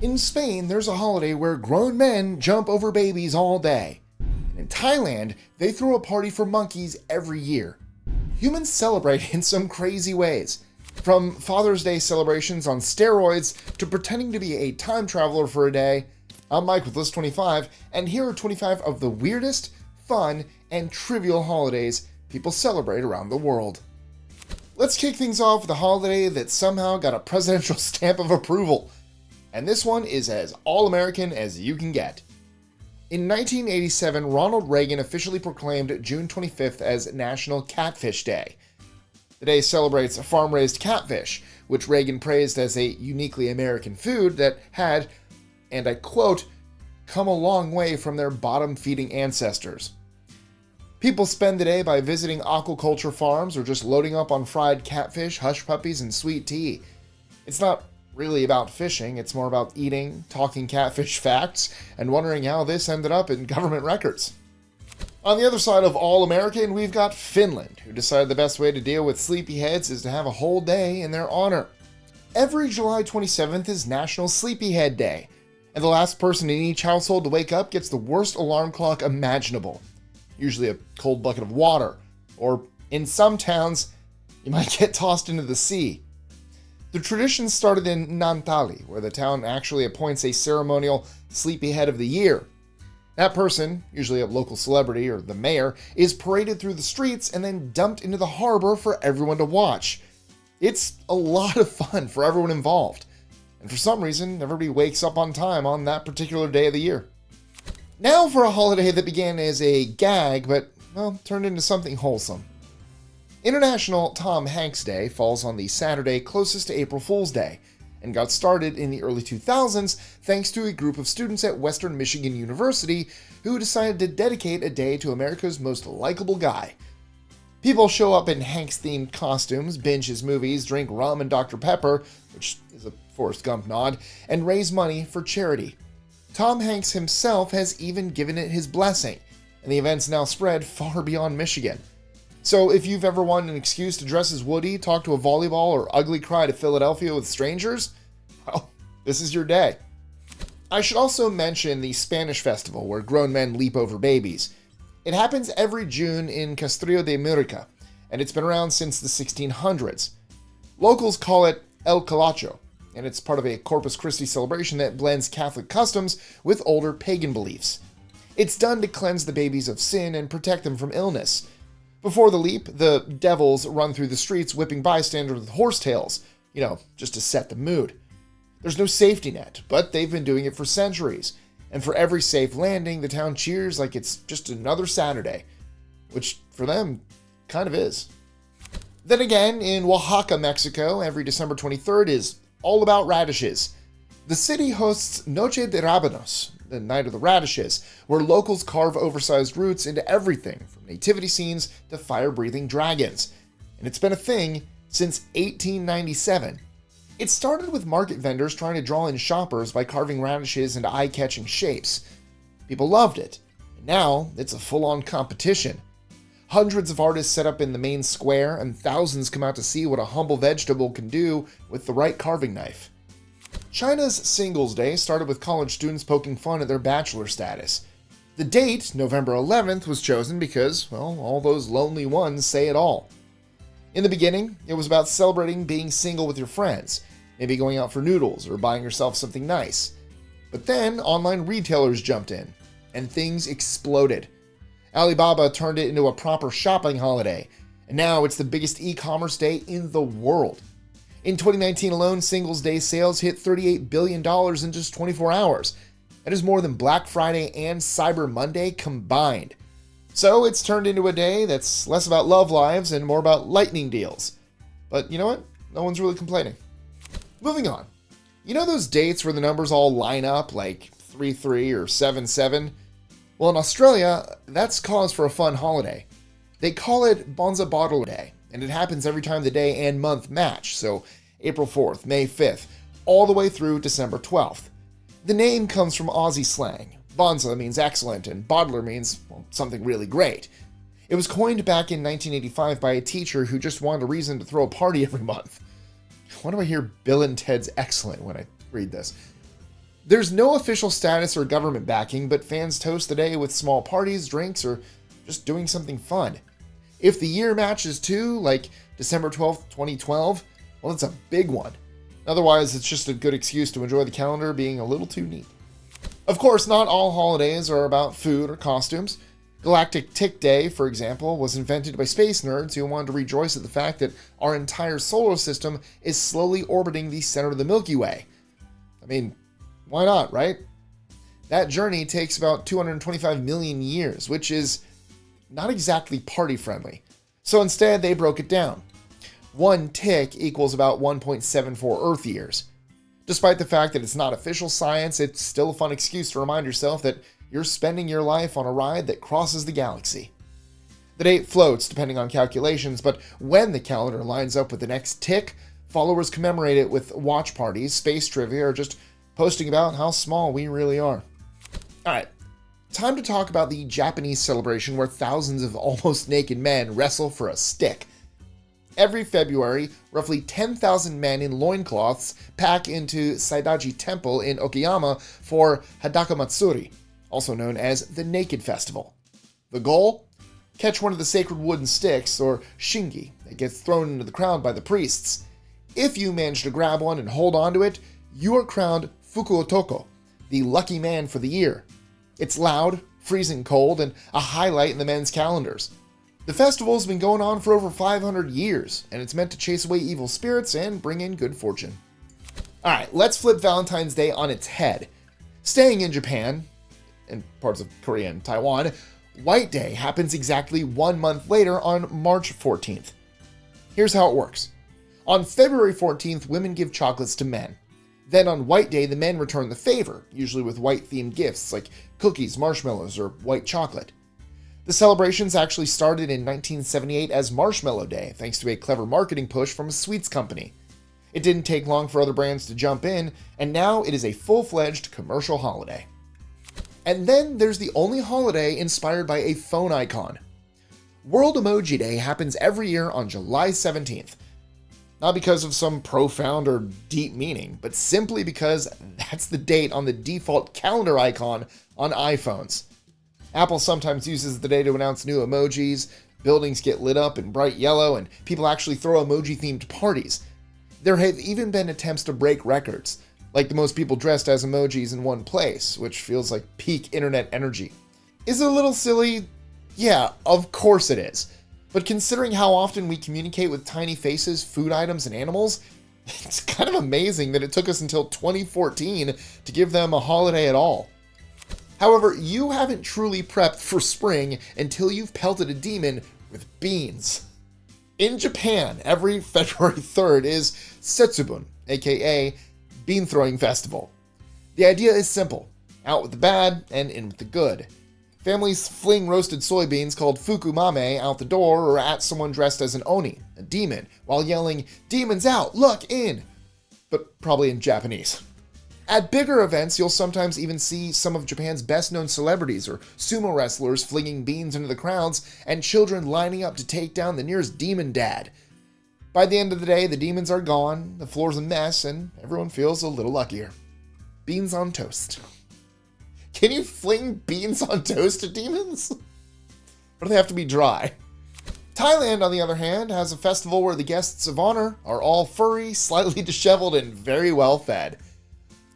In Spain, there's a holiday where grown men jump over babies all day. And in Thailand, they throw a party for monkeys every year. Humans celebrate in some crazy ways. From Father's Day celebrations on steroids to pretending to be a time traveler for a day. I'm Mike with List 25, and here are 25 of the weirdest, fun, and trivial holidays people celebrate around the world. Let's kick things off with a holiday that somehow got a presidential stamp of approval. And this one is as all-American as you can get. In 1987, Ronald Reagan officially proclaimed June 25th as National Catfish Day. The day celebrates farm-raised catfish, which Reagan praised as a uniquely American food that had, and I quote, come a long way from their bottom-feeding ancestors. People spend the day by visiting aquaculture farms or just loading up on fried catfish, hush puppies, and sweet tea. It's not really about fishing, it's more about eating, talking catfish facts, and wondering how this ended up in government records. On the other side of All-American, we've got Finland, who decided the best way to deal with sleepyheads is to have a whole day in their honor. Every July 27th is National Sleepyhead Day, and the last person in each household to wake up gets the worst alarm clock imaginable. Usually a cold bucket of water, or in some towns, you might get tossed into the sea. The tradition started in Nutella, where the town actually appoints a ceremonial sleepyhead of the year. That person, usually a local celebrity or the mayor, is paraded through the streets and then dumped into the harbor for everyone to watch. It's a lot of fun for everyone involved. And for some reason, everybody wakes up on time on that particular day of the year. Now for a holiday that began as a gag, but, well, turned into something wholesome. International Tom Hanks Day falls on the Saturday closest to April Fool's Day, and got started in the early 2000s thanks to a group of students at Western Michigan University who decided to dedicate a day to America's most likable guy. People show up in Hanks-themed costumes, binge his movies, drink rum and Dr. Pepper, which is a Forrest Gump nod, and raise money for charity. Tom Hanks himself has even given it his blessing, and the event's now spread far beyond Michigan. So if you've ever wanted an excuse to dress as Woody, talk to a volleyball, or ugly cry to Philadelphia with strangers, well, this is your day. I should also mention the Spanish festival where grown men leap over babies. It happens every June in Castrillo de Murica, and it's been around since the 1600s. Locals call it El Colacho, and it's part of a Corpus Christi celebration that blends Catholic customs with older pagan beliefs. It's done to cleanse the babies of sin and protect them from illness. Before the leap, the devils run through the streets whipping bystanders with horsetails, just to set the mood. There's no safety net, but they've been doing it for centuries, and for every safe landing, the town cheers like it's just another Saturday, which for them kind of is. Then again, in Oaxaca, Mexico, every December 23rd is all about radishes. The city hosts Noche de Rábanos, the Night of the Radishes, where locals carve oversized roots into everything from nativity scenes to fire-breathing dragons. And it's been a thing since 1897. It started with market vendors trying to draw in shoppers by carving radishes into eye-catching shapes. People loved it, and now it's a full-on competition. Hundreds of artists set up in the main square, and thousands come out to see what a humble vegetable can do with the right carving knife. China's Singles Day started with college students poking fun at their bachelor status. The date, November 11th, was chosen because, well, all those lonely ones say it all. In the beginning, it was about celebrating being single with your friends, maybe going out for noodles or buying yourself something nice. But then online retailers jumped in, and things exploded. Alibaba turned it into a proper shopping holiday, and now it's the biggest e-commerce day in the world. In 2019 alone, Singles Day sales hit $38 billion in just 24 hours. That is more than Black Friday and Cyber Monday combined. So it's turned into a day that's less about love lives and more about lightning deals. But you know what? No one's really complaining. Moving on. You know those dates where the numbers all line up, like 3-3 or 7-7? Well, in Australia, that's cause for a fun holiday. They call it Bonza Bottler Day, and it happens every time the day and month match, so April 4th, May 5th, all the way through December 12th. The name comes from Aussie slang. Bonza means excellent, and Bottler means, well, something really great. It was coined back in 1985 by a teacher who just wanted a reason to throw a party every month. Why do I hear Bill and Ted's Excellent when I read this? There's no official status or government backing, but fans toast the day with small parties, drinks, or just doing something fun. If the year matches too, like December 12th, 2012, well, it's a big one. Otherwise, it's just a good excuse to enjoy the calendar being a little too neat. Of course, not all holidays are about food or costumes. Galactic Tick Day, for example, was invented by space nerds who wanted to rejoice at the fact that our entire solar system is slowly orbiting the center of the Milky Way. I mean, why not, right? That journey takes about 225 million years, which is not exactly party-friendly. So instead, they broke it down. One tick equals about 1.74 Earth years. Despite the fact that it's not official science, it's still a fun excuse to remind yourself that you're spending your life on a ride that crosses the galaxy. The date floats depending on calculations, but when the calendar lines up with the next tick, followers commemorate it with watch parties, space trivia, or just posting about how small we really are. Alright, time to talk about the Japanese celebration where thousands of almost naked men wrestle for a stick. Every February, roughly 10,000 men in loincloths pack into Saidaiji Temple in Okayama for Hadaka Matsuri, also known as the Naked Festival. The goal? Catch one of the sacred wooden sticks, or shingi, that gets thrown into the crowd by the priests. If you manage to grab one and hold onto it, you are crowned Fuku Otoko, the lucky man for the year. It's loud, freezing cold, and a highlight in the men's calendars. The festival's been going on for over 500 years, and it's meant to chase away evil spirits and bring in good fortune. Alright, let's flip Valentine's Day on its head. Staying in Japan, and parts of Korea and Taiwan, White Day happens exactly 1 month later on March 14th. Here's how it works. On February 14th, women give chocolates to men. Then on White Day, the men return the favor, usually with white-themed gifts like cookies, marshmallows, or white chocolate. The celebrations actually started in 1978 as Marshmallow Day, thanks to a clever marketing push from a sweets company. It didn't take long for other brands to jump in, and now it is a full-fledged commercial holiday. And then there's the only holiday inspired by a phone icon. World Emoji Day happens every year on July 17th. Not because of some profound or deep meaning, but simply because that's the date on the default calendar icon on iPhones. Apple sometimes uses the day to announce new emojis, buildings get lit up in bright yellow, and people actually throw emoji-themed parties. There have even been attempts to break records, like the most people dressed as emojis in one place, which feels like peak internet energy. Is it a little silly? Yeah, of course it is. But considering how often we communicate with tiny faces, food items, and animals, it's kind of amazing that it took us until 2014 to give them a holiday at all. However, you haven't truly prepped for spring until you've pelted a demon with beans. In Japan, every February 3rd is Setsubun, aka Bean Throwing Festival. The idea is simple: out with the bad and in with the good. Families fling roasted soybeans called fukumame out the door or at someone dressed as an oni, a demon, while yelling, "Demons out, luck in!" But probably in Japanese. At bigger events, you'll sometimes even see some of Japan's best-known celebrities or sumo wrestlers flinging beans into the crowds and children lining up to take down the nearest demon dad. By the end of the day, the demons are gone, the floor's a mess, and everyone feels a little luckier. Beans on toast. Can you fling beans on toast to demons? Or do they have to be dry? Thailand, on the other hand, has a festival where the guests of honor are all furry, slightly disheveled, and very well fed.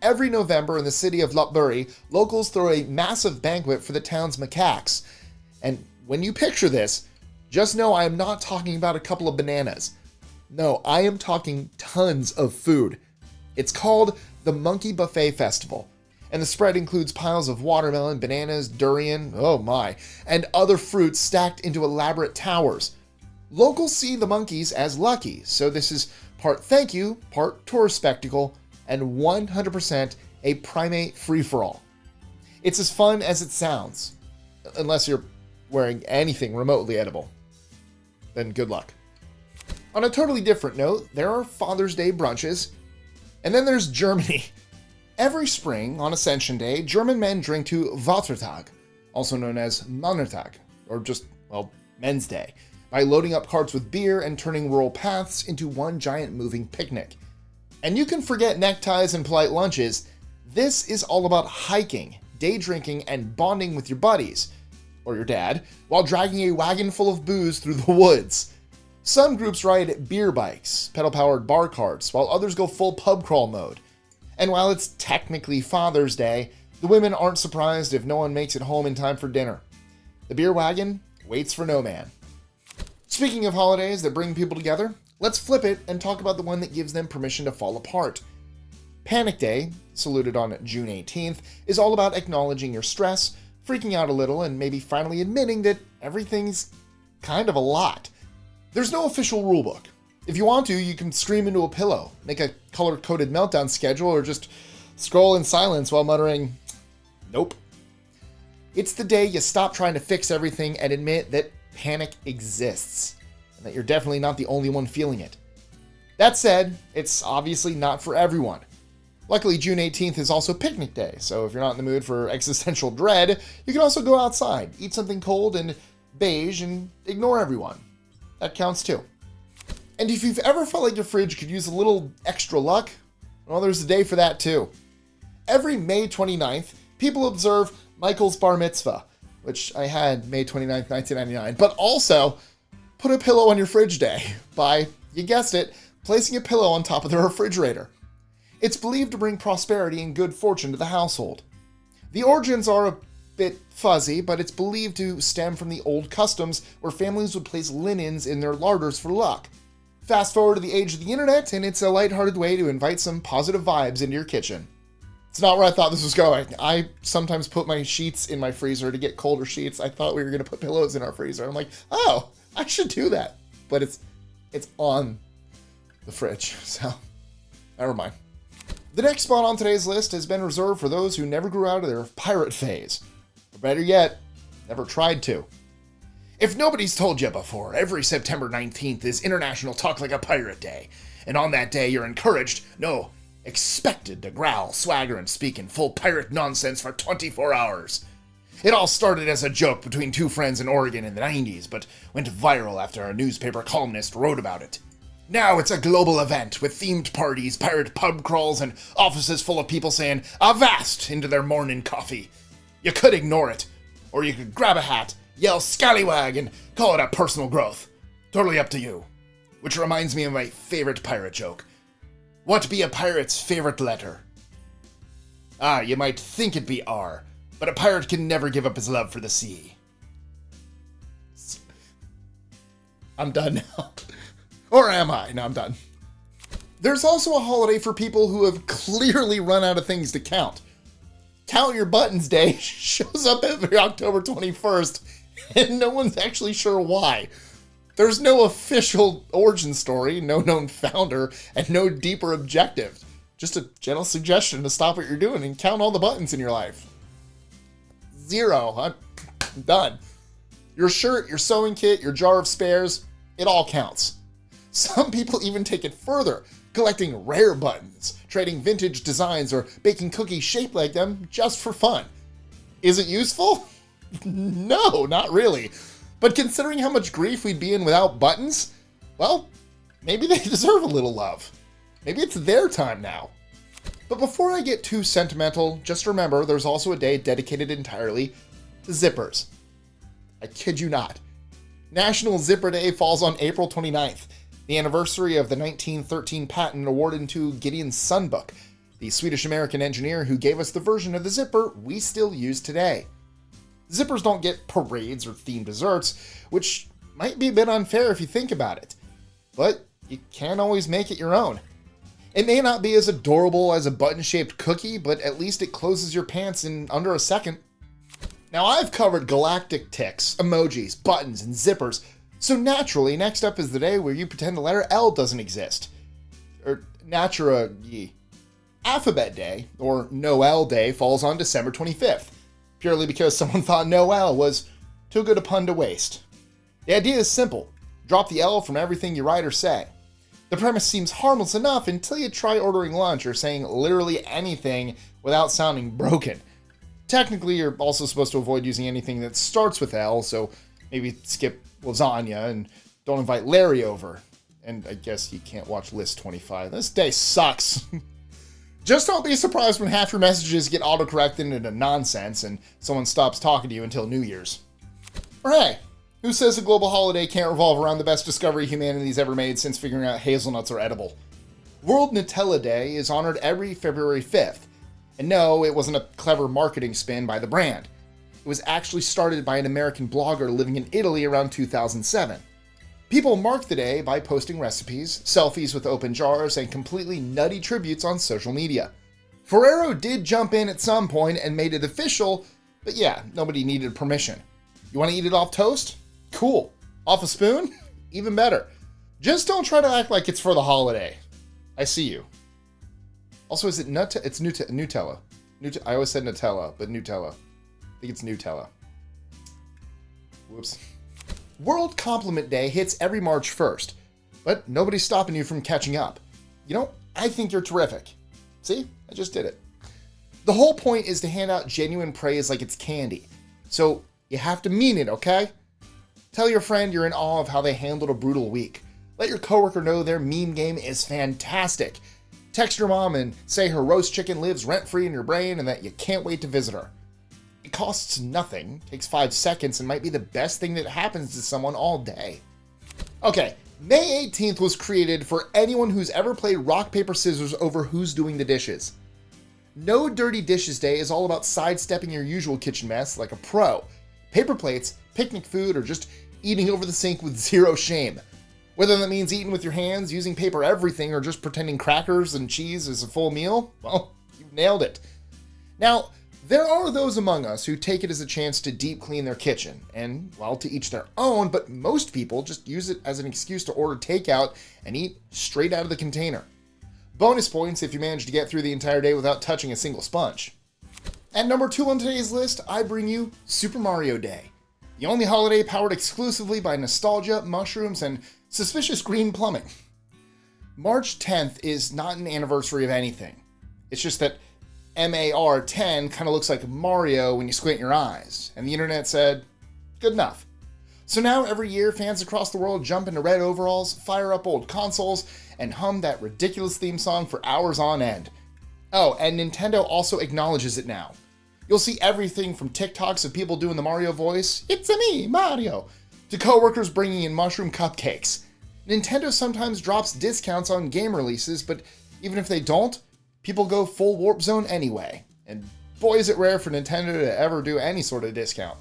Every November in the city of Lopburi, locals throw a massive banquet for the town's macaques. And when you picture this, just know I am not talking about a couple of bananas. No, I am talking tons of food. It's called the Monkey Buffet Festival, and the spread includes piles of watermelon, bananas, durian, oh my, and other fruits stacked into elaborate towers. Locals see the monkeys as lucky, so this is part thank you, part tourist spectacle, and 100% a primate free-for-all. It's as fun as it sounds, unless you're wearing anything remotely edible. Then good luck. On a totally different note, there are Father's Day brunches, and then there's Germany. Every spring, on Ascension Day, German men drink to Vatertag, also known as Männertag, or just, well, Men's Day, by loading up carts with beer and turning rural paths into one giant moving picnic. And you can forget neckties and polite lunches, This is all about hiking, day drinking, and bonding with your buddies, or your dad, while dragging a wagon full of booze through the woods. Some groups ride beer bikes, pedal-powered bar carts, while others go full pub crawl mode. And while it's technically Father's Day, the women aren't surprised if no one makes it home in time for dinner. The beer wagon waits for no man. Speaking of holidays that bring people together, let's flip it and talk about the one that gives them permission to fall apart. Panic Day, saluted on June 18th, is all about acknowledging your stress, freaking out a little, and maybe finally admitting that everything's kind of a lot. There's no official rulebook. If you want to, you can scream into a pillow, make a color-coded meltdown schedule, or just scroll in silence while muttering, "Nope." It's the day you stop trying to fix everything and admit that panic exists, and that you're definitely not the only one feeling it. That said, it's obviously not for everyone. Luckily, June 18th is also picnic day, so if you're not in the mood for existential dread, you can also go outside, eat something cold and beige, and ignore everyone. That counts too. And if you've ever felt like your fridge could use a little extra luck, well, there's a day for that too. Every May 29th, people observe Michael's Bar Mitzvah, which I had May 29th, 1999, but also put a pillow on your fridge day by, you guessed it, placing a pillow on top of the refrigerator. It's believed to bring prosperity and good fortune to the household. The origins are a bit fuzzy, but it's believed to stem from the old customs where families would place linens in their larders for luck. Fast forward to the age of the internet, and it's a lighthearted way to invite some positive vibes into your kitchen. It's not where I thought this was going. I sometimes put my sheets in my freezer to get colder sheets. I thought we were going to put pillows in our freezer. I'm like, oh, I should do that. But it's on the fridge, so never mind. The next spot on today's list has been reserved for those who never grew out of their pirate phase. Or better yet, never tried to. If nobody's told you before, every September 19th is International Talk Like a Pirate Day. And on that day, you're encouraged, no, expected to growl, swagger, and speak in full pirate nonsense for 24 hours. It all started as a joke between two friends in Oregon in the 90s, but went viral after a newspaper columnist wrote about it. Now it's a global event with themed parties, pirate pub crawls, and offices full of people saying "Avast" into their morning coffee. You could ignore it, or you could grab a hat, yell "Scallywag" and call it a personal growth. Totally up to you. Which reminds me of my favorite pirate joke. What be a pirate's favorite letter? Ah, you might think it'd be R, but a pirate can never give up his love for the sea. I'm done now. Or am I? No, I'm done. There's also a holiday for people who have clearly run out of things to count. Count Your Buttons Day shows up every October 21st, and no one's actually sure why. There's no official origin story, no known founder, and no deeper objective. Just a gentle suggestion to stop what you're doing and count all the buttons in your life. 0. I'm done. Your shirt, your sewing kit, your jar of spares, it all counts. Some people even take it further, collecting rare buttons, trading vintage designs, or baking cookies shaped like them just for fun. Is it useful? No, not really. But considering how much grief we'd be in without buttons, well, maybe they deserve a little love. Maybe it's their time now. But before I get too sentimental, just remember there's also a day dedicated entirely to zippers. I kid you not. National Zipper Day falls on April 29th, the anniversary of the 1913 patent awarded to Gideon Sundbuck, the Swedish-American engineer who gave us the version of the zipper we still use today. Zippers don't get parades or themed desserts, which might be a bit unfair if you think about it. But you can't always make it your own. It may not be as adorable as a button-shaped cookie, but at least it closes your pants in under a second. Now I've covered Galactic Ticks, emojis, buttons, and zippers, so naturally next up is the day where you pretend the letter L doesn't exist. Or Natura Ye. Aphabet Day, or Noel Day, falls on December 25th, purely because someone thought Noel was too good a pun to waste. The idea is simple. Drop the L from everything you write or say. The premise seems harmless enough until you try ordering lunch or saying literally anything without sounding broken. Technically, you're also supposed to avoid using anything that starts with L, so maybe skip lasagna and don't invite Larry over. And I guess you can't watch List 25. This day sucks. Just don't be surprised when half your messages get autocorrected into nonsense and someone stops talking to you until New Year's. Or hey, who says a global holiday can't revolve around the best discovery humanity's ever made since figuring out hazelnuts are edible? World Nutella Day is honored every February 5th. And no, it wasn't a clever marketing spin by the brand. It was actually started by an American blogger living in Italy around 2007. People mark the day by posting recipes, selfies with open jars, and completely nutty tributes on social media. Ferrero did jump in at some point and made it official, but yeah, nobody needed permission. You want to eat it off toast? Cool. Off a spoon? Even better. Just don't try to act like it's for the holiday. I see you. Also, is it it's Nutella. I always said Nutella, but Nutella. I think it's Nutella. Whoops. World Compliment Day hits every March 1st, but nobody's stopping you from catching up. You know, I think you're terrific. See? I just did it. The whole point is to hand out genuine praise like it's candy. So you have to mean it, okay? Tell your friend you're in awe of how they handled a brutal week. Let your coworker know their meme game is fantastic. Text your mom and say her roast chicken lives rent-free in your brain and that you can't wait to visit her. It costs nothing, takes 5 seconds, and might be the best thing that happens to someone all day. Okay, May 18th was created for anyone who's ever played rock, paper, scissors over who's doing the dishes. No Dirty Dishes Day is all about sidestepping your usual kitchen mess like a pro. Paper plates, picnic food, or just eating over the sink with zero shame. Whether that means eating with your hands, using paper everything, or just pretending crackers and cheese is a full meal, well, you've nailed it. Now, there are those among us who take it as a chance to deep clean their kitchen, and, well, to each their own, but most people just use it as an excuse to order takeout and eat straight out of the container. Bonus points if you manage to get through the entire day without touching a single sponge. At number 2 on today's list, I bring you Super Mario Day, the only holiday powered exclusively by nostalgia, mushrooms, and suspicious green plumbing. March 10th is not an anniversary of anything. It's just that MAR 10 kind of looks like Mario when you squint your eyes, and the internet said, good enough. So now every year, fans across the world jump into red overalls, fire up old consoles, and hum that ridiculous theme song for hours on end. Oh, and Nintendo also acknowledges it now. You'll see everything from TikToks of people doing the Mario voice, "It's-a me, Mario," to coworkers bringing in mushroom cupcakes. Nintendo sometimes drops discounts on game releases, but even if they don't, people go full Warp Zone anyway. And boy is it rare for Nintendo to ever do any sort of discount.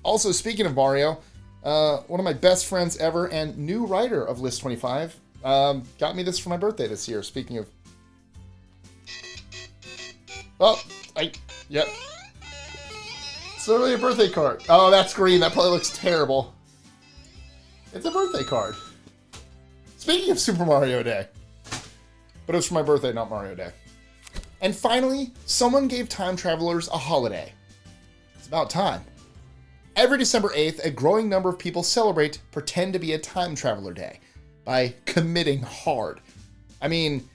Also, speaking of Mario, one of my best friends ever and new writer of List 25 got me this for my birthday this year, speaking of... Yep. It's literally a birthday card. Oh, that's green. That probably looks terrible. It's a birthday card. Speaking of Super Mario Day. But it was for my birthday, not Mario Day. And finally, someone gave time travelers a holiday. It's about time. Every December 8th, a growing number of people celebrate Pretend to be a Time Traveler Day by committing hard. I mean,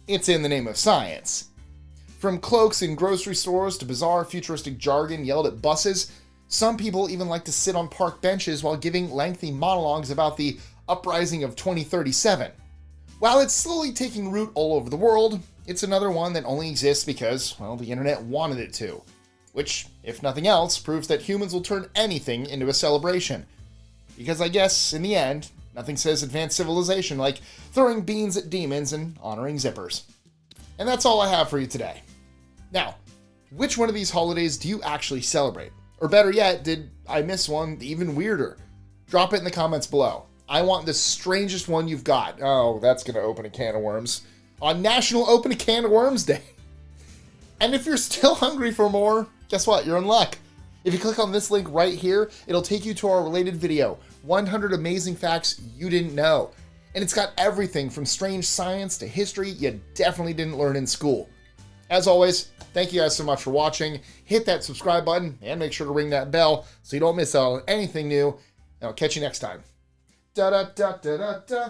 it's in the name of science. From cloaks in grocery stores to bizarre futuristic jargon yelled at buses, some people even like to sit on park benches while giving lengthy monologues about the uprising of 2037. While it's slowly taking root all over the world, it's another one that only exists because, well, the internet wanted it to. Which, if nothing else, proves that humans will turn anything into a celebration. Because I guess, in the end, nothing says advanced civilization like throwing beans at demons and honoring zippers. And that's all I have for you today. Now, which one of these holidays do you actually celebrate? Or better yet, did I miss one even weirder? Drop it in the comments below. I want the strangest one you've got. Oh, that's going to open a can of worms. On National Open a Can of Worms Day. And if you're still hungry for more, guess what? You're in luck. If you click on this link right here, it'll take you to our related video, 100 Amazing Facts You Didn't Know. And it's got everything from strange science to history you definitely didn't learn in school. As always, thank you guys so much for watching. Hit that subscribe button and make sure to ring that bell so you don't miss out on anything new. And I'll catch you next time. Da da da da da da.